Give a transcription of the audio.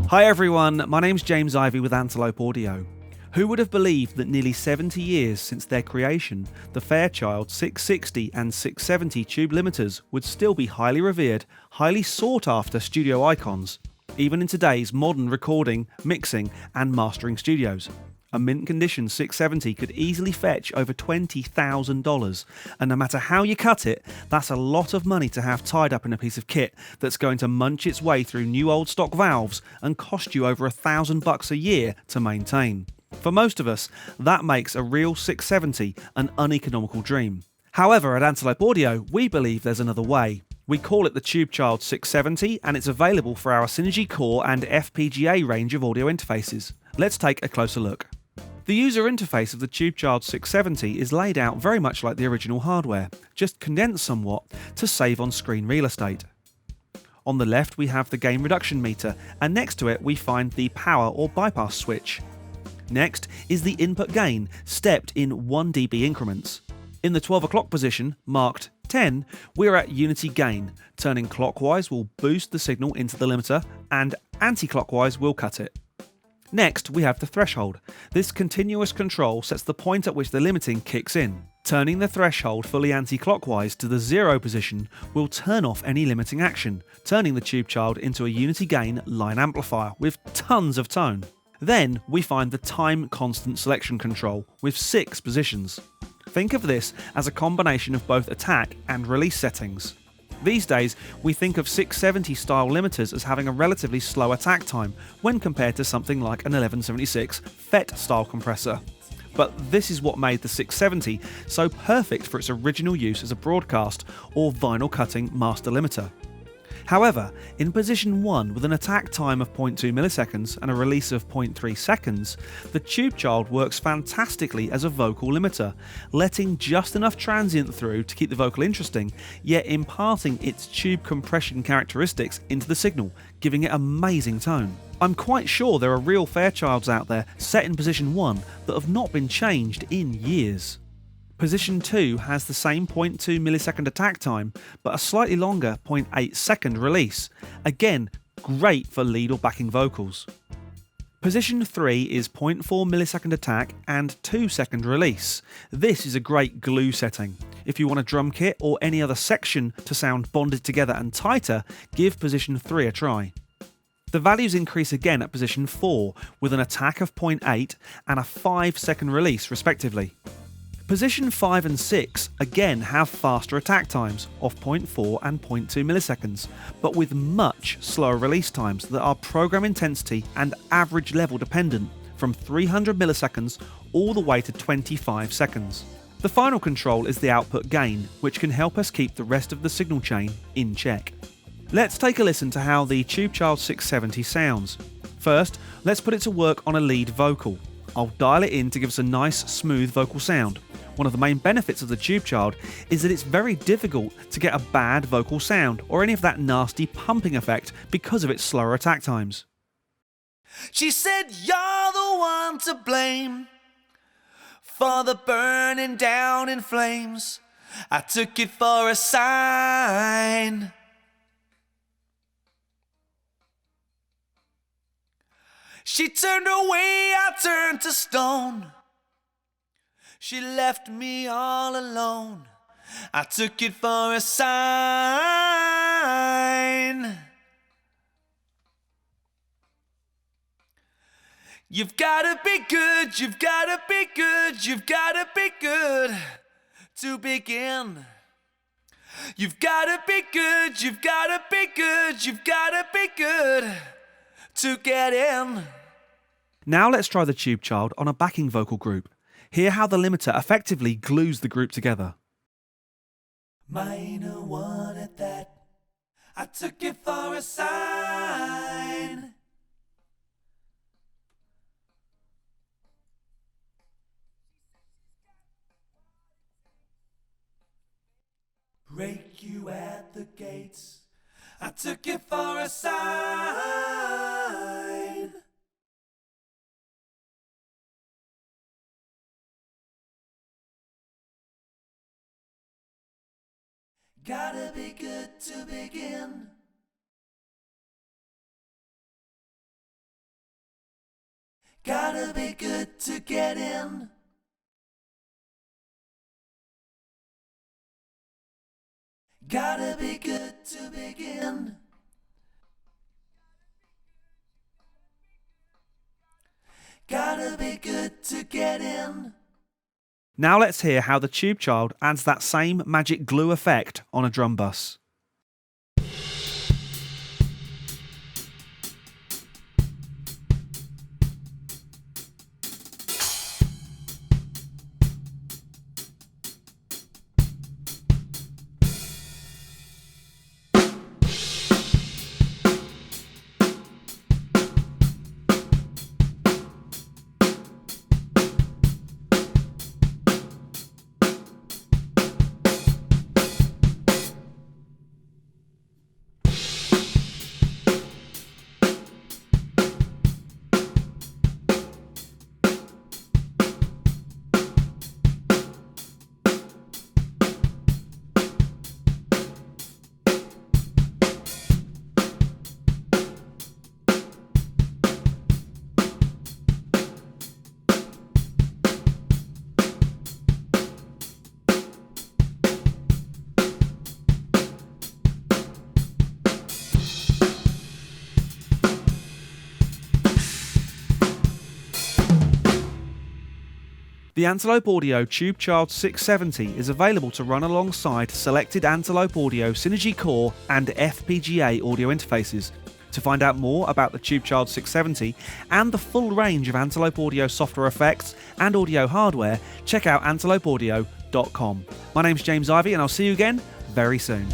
Hi everyone, my name's James Ivy with Antelope Audio. Who would have believed that nearly 70 years since their creation, the Fairchild 660 and 670 tube limiters would still be highly revered, highly sought after studio icons, even in today's modern recording, mixing and mastering studios. A mint condition 670 could easily fetch over $20,000, and no matter how you cut it, that's a lot of money to have tied up in a piece of kit that's going to munch its way through new old stock valves and cost you over $1,000 a year to maintain. For most of us, that makes a real 670 an uneconomical dream. However, at Antelope Audio, we believe there's another way. We call it the Tubechild670, and it's available for our Synergy Core and FPGA range of audio interfaces. Let's take a closer look. The user interface of the Tubechild670 is laid out very much like the original hardware, just condensed somewhat to save on screen real estate. On the left we have the gain reduction meter, and next to it we find the power or bypass switch. Next is the input gain, stepped in 1 dB increments. In the 12 o'clock position, marked 10, we're at unity gain. Turning clockwise will boost the signal into the limiter, and anti-clockwise will cut it. Next, we have the threshold. This continuous control sets the point at which the limiting kicks in. Turning the threshold fully anti-clockwise to the 0 position will turn off any limiting action, turning the Tubechild into a unity gain line amplifier with tons of tone. Then we find the time constant selection control with 6 positions. Think of this as a combination of both attack and release settings. These days, we think of 670 style limiters as having a relatively slow attack time when compared to something like an 1176 FET style compressor. But this is what made the 670 so perfect for its original use as a broadcast or vinyl cutting master limiter. However, in position 1 with an attack time of 0.2 milliseconds and a release of 0.3 seconds, the Tubechild works fantastically as a vocal limiter, letting just enough transient through to keep the vocal interesting, yet imparting its tube compression characteristics into the signal, giving it amazing tone. I'm quite sure there are real Fairchilds out there set in position 1 that have not been changed in years. Position 2 has the same 0.2 millisecond attack time, but a slightly longer 0.8 second release. Again, great for lead or backing vocals. Position 3 is 0.4 millisecond attack and 2 second release. This is a great glue setting. If you want a drum kit or any other section to sound bonded together and tighter, give position 3 a try. The values increase again at position 4 with an attack of 0.8 and a 5 second release respectively. Position 5 and 6 again have faster attack times of 0.4 and 0.2 milliseconds, but with much slower release times that are program intensity and average level dependent, from 300 milliseconds all the way to 25 seconds. The final control is the output gain, which can help us keep the rest of the signal chain in check. Let's take a listen to how the Tubechild670 sounds. First, let's put it to work on a lead vocal. I'll dial it in to give us a nice smooth vocal sound. One of the main benefits of the Tubechild is that it's very difficult to get a bad vocal sound or any of that nasty pumping effect because of its slower attack times. She said, "You're the one to blame for the burning down in flames. I took it for a sign." She turned away, I turned to stone. She left me all alone. I took it for a sign. You've gotta be good, you've gotta be good, you've gotta be good to begin. You've gotta be good, you've gotta be good, you've gotta be good to get in. Now let's try the Tubechild on a backing vocal group. Hear how the limiter effectively glues the group together. Minor one at that. I took it for a sign. Break you at the gates. I took it for a sign. Gotta be good to begin. Gotta be good to get in. Gotta be good to begin. Gotta be good to get in. Now let's hear how the Tubechild adds that same magic glue effect on a drum bus. The Antelope Audio Tubechild670 is available to run alongside selected Antelope Audio Synergy Core and FPGA audio interfaces. To find out more about the Tubechild670 and the full range of Antelope Audio software effects and audio hardware, check out antelopeaudio.com. My name's James Ivy and I'll see you again very soon.